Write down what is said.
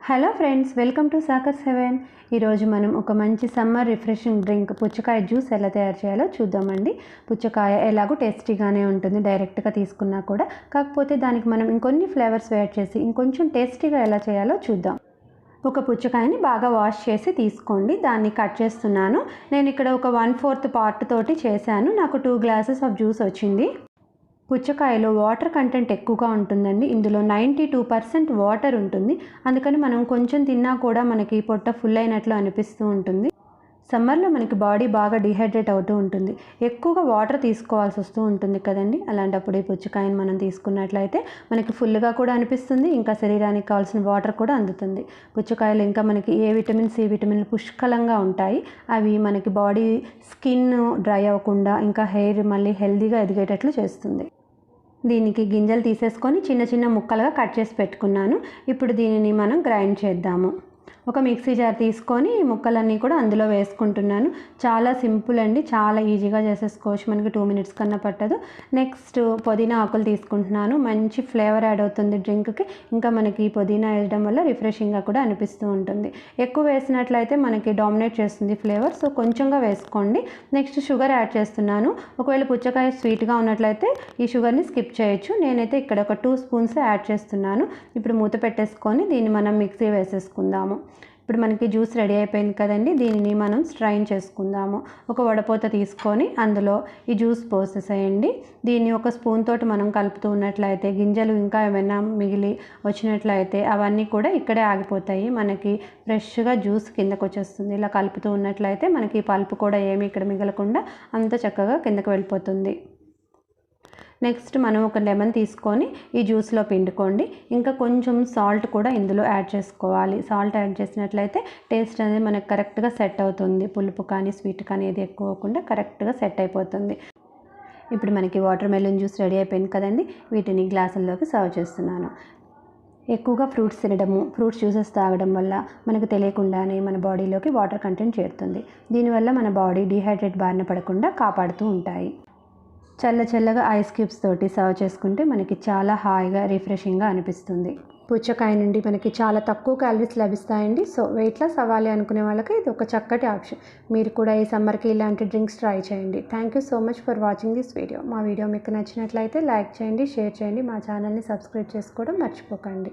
Hello friends, welcome to soccer's heaven. ఈరోజు మనం ఒక మంచి సమ్మర్ రిఫ్రెషింగ్ డ్రింక్ పుచ్చకాయ జ్యూస్ ఎలా తయారు చేయాలో చూద్దామండి. పుచ్చకాయ ఎలాగో టేస్టీగానే ఉంటుంది డైరెక్ట్గా తీసుకున్నా కూడా, కాకపోతే దానికి మనం ఇంకొన్ని ఫ్లేవర్స్ యాడ్ చేసి ఇంకొంచెం టేస్టీగా ఎలా చేయాలో చూద్దాం. ఒక పుచ్చకాయని బాగా వాష్ చేసి తీసుకోండి. దాన్ని కట్ చేస్తున్నాను. నేను ఇక్కడ ఒక 1/4 పార్ట్ తోటి చేశాను. నాకు 2 గ్లాసెస్ ఆఫ్ జ్యూస్ వచ్చింది. పుచ్చకాయలో వాటర్ కంటెంట్ ఎక్కువగా ఉంటుందండి. ఇందులో 92% వాటర్ ఉంటుంది. అందుకని మనం కొంచెం తిన్నా కూడా మనకి పొట్ట ఫుల్ అయినట్లు అనిపిస్తూ ఉంటుంది. సమ్మర్లో మనకి బాడీ బాగా డిహైడ్రేట్ అవుతూ ఉంటుంది. ఎక్కువగా వాటర్ తీసుకోవాల్సి వస్తూ ఉంటుంది కదండి. అలాంటప్పుడు ఈ పుచ్చకాయని మనం తీసుకున్నట్లయితే మనకి ఫుల్గా కూడా అనిపిస్తుంది, ఇంకా శరీరానికి కావాల్సిన వాటర్ కూడా అందుతుంది. పుచ్చకాయలు ఇంకా మనకి ఏ విటమిన్, సి విటమిన్లు పుష్కలంగా ఉంటాయి. అవి మనకి బాడీ స్కిన్ డ్రై అవ్వకుండా ఇంకా హెయిర్ మళ్ళీ హెల్దీగా ఎదిగేటట్లు చేస్తుంది. దీనికి గింజలు తీసేసుకొని చిన్న చిన్న ముక్కలుగా కట్ చేసి పెట్టుకున్నాను. ఇప్పుడు దీనిని మనం గ్రైండ్ చేద్దాము. ఒక మిక్సీ జార్ తీసుకొని ఈ ముక్కలన్నీ కూడా అందులో వేసుకుంటున్నాను. చాలా సింపుల్ అండి, చాలా ఈజీగా చేసేసుకోవచ్చు. మనకి 2 మినిట్స్ కన్నా పట్టదు. నెక్స్ట్ పుదీనా ఆకులు తీసుకుంటున్నాను. మంచి ఫ్లేవర్ యాడ్ అవుతుంది డ్రింక్కి. ఇంకా మనకి పుదీనా వేయడం వల్ల రిఫ్రెషింగ్గా కూడా అనిపిస్తూ ఉంటుంది. ఎక్కువ వేసినట్లయితే మనకి డామినేట్ చేస్తుంది ఫ్లేవర్, సో కొంచెంగా వేసుకోండి. నెక్స్ట్ షుగర్ యాడ్ చేస్తున్నాను. ఒకవేళ పుచ్చకాయ స్వీట్గా ఉన్నట్లయితే ఈ షుగర్ని స్కిప్ చేయొచ్చు. నేనైతే ఇక్కడ ఒక 2 స్పూన్స్ యాడ్ చేస్తున్నాను. ఇప్పుడు మూత పెట్టేసుకొని దీన్ని మనం మిక్సీ వేసేసుకుందాము. ఇప్పుడు మనకి జ్యూస్ రెడీ అయిపోయింది కదండి. దీనిని మనం స్ట్రైన్ చేసుకుందాము. ఒక వడపోత తీసుకొని అందులో ఈ జ్యూస్ పోసేసేయండి. దీన్ని ఒక స్పూన్ తోటి మనం కలుపుతూ ఉన్నట్లయితే గింజలు ఇంకా ఏమైనా మిగిలి వచ్చినట్లయితే అవన్నీ కూడా ఇక్కడే ఆగిపోతాయి. మనకి ఫ్రెష్గా జ్యూస్ కిందకు వచ్చేస్తుంది. ఇలా కలుపుతూ ఉన్నట్లయితే మనకి పల్పు కూడా ఏమీ ఇక్కడ మిగలకుండా అంత చక్కగా కిందకు వెళ్ళిపోతుంది. నెక్స్ట్ మనం ఒక లెమన్ తీసుకొని ఈ జ్యూస్లో పిండుకోండి. ఇంకా కొంచెం సాల్ట్ కూడా ఇందులో యాడ్ చేసుకోవాలి. సాల్ట్ యాడ్ చేసినట్లయితే టేస్ట్ అనేది మనకు కరెక్ట్గా సెట్ అవుతుంది. పులుపు కానీ స్వీట్ కానీ ఏది ఎక్కువ అవ్వకుండా కరెక్ట్గా సెట్ అయిపోతుంది. ఇప్పుడు మనకి వాటర్ మెలన్ జ్యూస్ రెడీ అయిపోయింది కదండి. వీటిని గ్లాసుల్లోకి సర్వ్ చేస్తున్నాను. ఎక్కువగా ఫ్రూట్స్ తినడము, ఫ్రూట్స్ జ్యూసెస్ తాగడం వల్ల మనకు తెలియకుండానే మన బాడీలోకి వాటర్ కంటెంట్ చేరుతుంది. దీనివల్ల మన బాడీ డీహైడ్రేట్ బారిన పడకుండా కాపాడుతూ ఉంటాయి. చల్లగా ఐస్ క్యూబ్స్ తోటి సర్వ్ చేసుకుంటే మనకి చాలా హాయిగా రిఫ్రెషింగ్గా అనిపిస్తుంది. పుచ్చకాయ నుండి మనకి చాలా తక్కువ క్యాలరీస్ లభిస్తాయండి. సో వెయిట్ లాస్ అవ్వాలి అనుకునే వాళ్ళకి ఇది ఒక చక్కటి ఆప్షన్. మీరు కూడా ఈ సమ్మర్కి ఇలాంటి డ్రింక్స్ ట్రై చేయండి. Thank you so much for watching this video. మా వీడియో మీకు నచ్చినట్లయితే లైక్ చేయండి, షేర్ చేయండి. మా ఛానల్ని సబ్స్క్రైబ్ చేసుకోవడం మర్చిపోకండి.